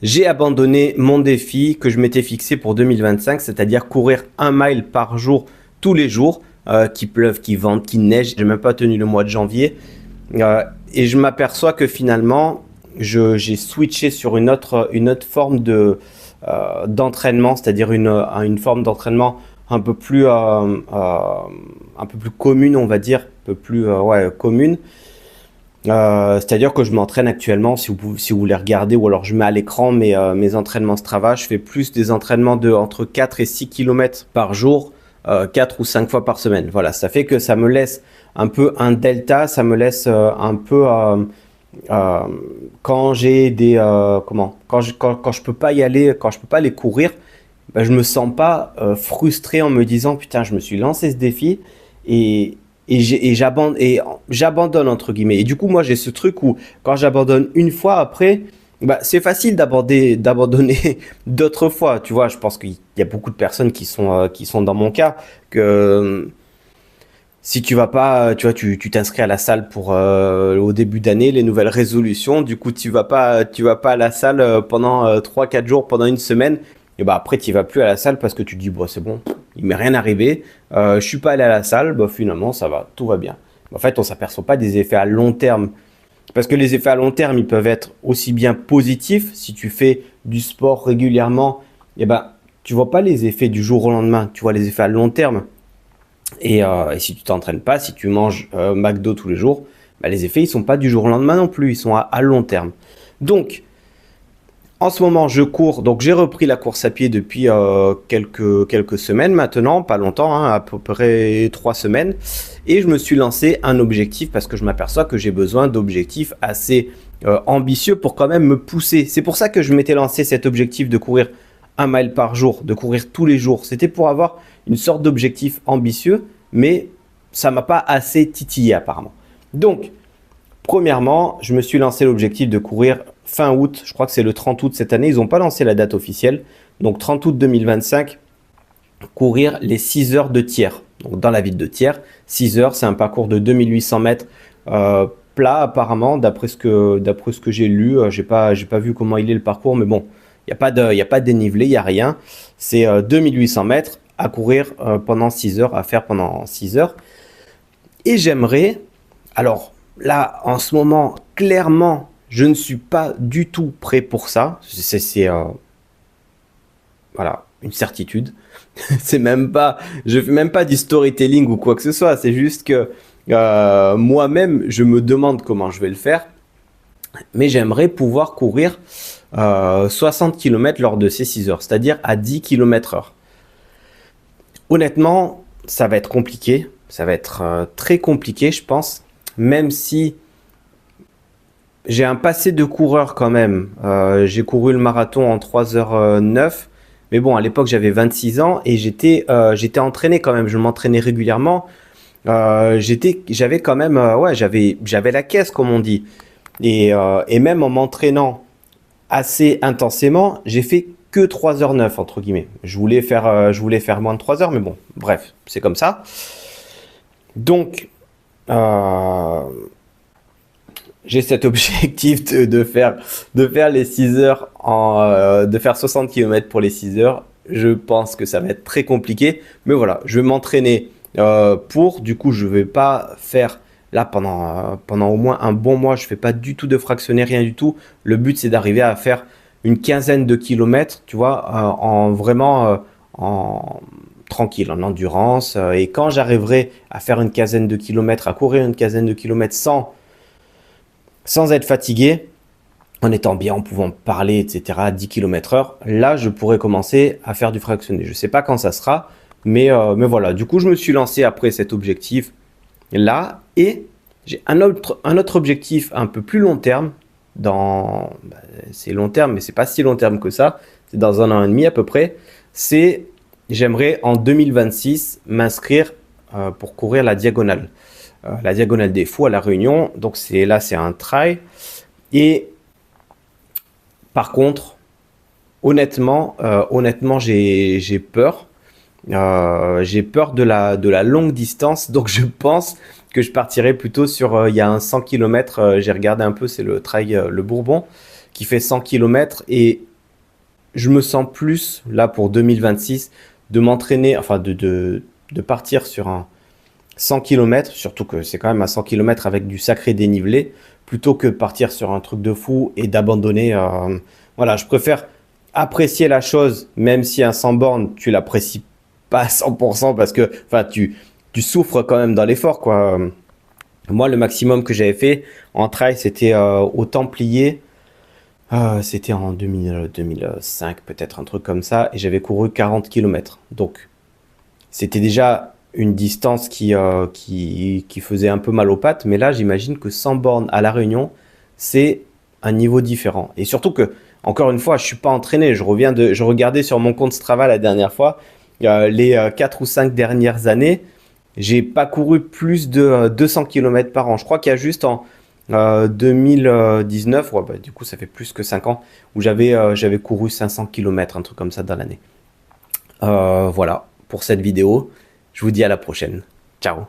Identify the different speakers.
Speaker 1: J'ai abandonné mon défi que je m'étais fixé pour 2025, c'est-à-dire courir 1 mile par jour tous les jours, qu'il pleuve, qu'il vente, qu'il neige. J'ai même pas tenu le mois de janvier. Euh, et je m'aperçois que finalement, j'ai switché sur une autre forme d'entraînement, c'est-à-dire une forme d'entraînement un peu plus, un peu plus commune, on va dire, un peu plus ouais, commune. C'est-à-dire que je m'entraîne actuellement, si vous voulez regarder, ou alors je mets à l'écran mes entraînements Strava. Je fais plus des entraînements de entre 4 et 6 kilomètres par jour, 4 ou 5 fois par semaine. Voilà, ça fait que ça me laisse un peu un delta, ça me laisse un peu euh, quand j'ai des quand je peux pas y aller, quand je peux pas aller courir, ben, je me sens pas frustré en me disant putain, je me suis lancé ce défi et j'abandonne entre guillemets. Et du coup, moi, j'ai ce truc où quand j'abandonne une fois, après, bah, c'est facile d'abandonner d'autres fois. Tu vois, je pense qu'il y a beaucoup de personnes qui sont dans mon cas que si tu vas pas, tu vois, tu t'inscris à la salle pour au début d'année, les nouvelles résolutions. Du coup, tu vas pas à la salle pendant 3-4 jours, pendant une semaine. Et bah après, tu vas plus à la salle parce que tu te dis, bon, c'est bon, il m'est rien arrivé. Je suis pas allé à la salle, bah finalement, ça va, tout va bien. En fait, on s'aperçoit pas des effets à long terme. Parce que les effets à long terme, ils peuvent être aussi bien positifs si tu fais du sport régulièrement. Et ben, tu vois pas les effets du jour au lendemain. Tu vois les effets à long terme. Et si tu t'entraînes pas, si tu manges McDo tous les jours, bah, les effets ils sont pas du jour au lendemain non plus, ils sont à long terme. Donc en ce moment je cours, donc j'ai repris la course à pied depuis quelques semaines maintenant, pas longtemps, hein, à peu près 3 semaines, et je me suis lancé un objectif parce que je m'aperçois que j'ai besoin d'objectifs assez ambitieux pour quand même me pousser. C'est pour ça que je m'étais lancé cet objectif de courir 1 mile par jour, de courir tous les jours. C'était pour avoir une sorte d'objectif ambitieux, mais ça m'a pas assez titillé apparemment. Donc, premièrement, je me suis lancé l'objectif de courir fin août. Je crois que c'est le 30 août cette année. Ils n'ont pas lancé la date officielle. Donc, 30 août 2025, courir les 6 heures de Thiers. Donc, dans la ville de Thiers, 6 heures, c'est un parcours de 2800 mètres plat apparemment, d'après ce que j'ai lu. J'ai pas vu comment il est le parcours, mais bon, il y a pas de dénivelé, il n'y a rien. C'est 2800 mètres à courir pendant 6 heures, à faire pendant 6 heures. Et j'aimerais, alors là, en ce moment, clairement, je ne suis pas du tout prêt pour ça. Voilà, une certitude. C'est même pas, je fais même pas du storytelling ou quoi que ce soit. C'est juste que moi-même, je me demande comment je vais le faire. Mais j'aimerais pouvoir courir 60 km lors de ces 6 heures, c'est-à-dire à 10 km heure. Honnêtement, ça va être compliqué. Ça va être très compliqué, je pense. Même si j'ai un passé de coureur quand même. J'ai couru le marathon en 3h09. Mais bon, à l'époque, j'avais 26 ans et j'étais entraîné quand même. Je m'entraînais régulièrement. J'avais quand même, ouais, j'avais la caisse, comme on dit. Et même en m'entraînant assez intensément, j'ai fait que 3h09, entre guillemets. Je voulais faire moins de 3 heures, mais bon, bref, c'est comme ça. Donc, euh, j'ai cet objectif de faire les 6 heures de faire 60 km pour les 6 heures. Je pense que ça va être très compliqué, mais voilà, je vais m'entraîner du coup, je vais pas faire là pendant au moins un bon mois, je fais pas du tout de fractionner, rien du tout. Le but, c'est d'arriver à faire une quinzaine de kilomètres, tu vois, en vraiment en tranquille, en endurance. Et quand j'arriverai à faire une quinzaine de kilomètres, à courir une quinzaine de kilomètres sans être fatigué, en étant bien, en pouvant parler, etc., à 10 km heure, là, je pourrais commencer à faire du fractionné. Je ne sais pas quand ça sera, mais voilà. Du coup, je me suis lancé après cet objectif là et j'ai un autre objectif un peu plus long terme. C'est long terme, mais c'est pas si long terme que ça. C'est dans 1 an et demi à peu près. J'aimerais en 2026 m'inscrire pour courir la diagonale des Fous à La Réunion. Donc c'est un trail. Et par contre, honnêtement, j'ai peur. J'ai peur de la longue distance, donc je pense que je partirai plutôt sur, il y a un 100 km, j'ai regardé un peu, c'est le trail Le Bourbon, qui fait 100 km, et je me sens plus, là, pour 2026, de m'entraîner, enfin, de partir sur un 100 km, surtout que c'est quand même un 100 km avec du sacré dénivelé, plutôt que partir sur un truc de fou et d'abandonner. Voilà, je préfère apprécier la chose, même si un 100 bornes, tu l'apprécies pas à 100% parce que, enfin, tu souffres quand même dans l'effort, quoi. Moi, le maximum que j'avais fait en trail, c'était au Templier. C'était en 2005, peut-être un truc comme ça, et j'avais couru 40 km. Donc, c'était déjà une distance qui faisait un peu mal aux pattes, mais là, j'imagine que 100 bornes à La Réunion, c'est un niveau différent. Et surtout que, encore une fois, je suis pas entraîné. Je regardais sur mon compte Strava la dernière fois, les 4 ou 5 dernières années, j'ai pas couru plus de 200 km par an. Je crois qu'il y a juste en 2019, ouais, bah, du coup ça fait plus que 5 ans, où j'avais couru 500 km, un truc comme ça dans l'année. Voilà pour cette vidéo. Je vous dis à la prochaine. Ciao.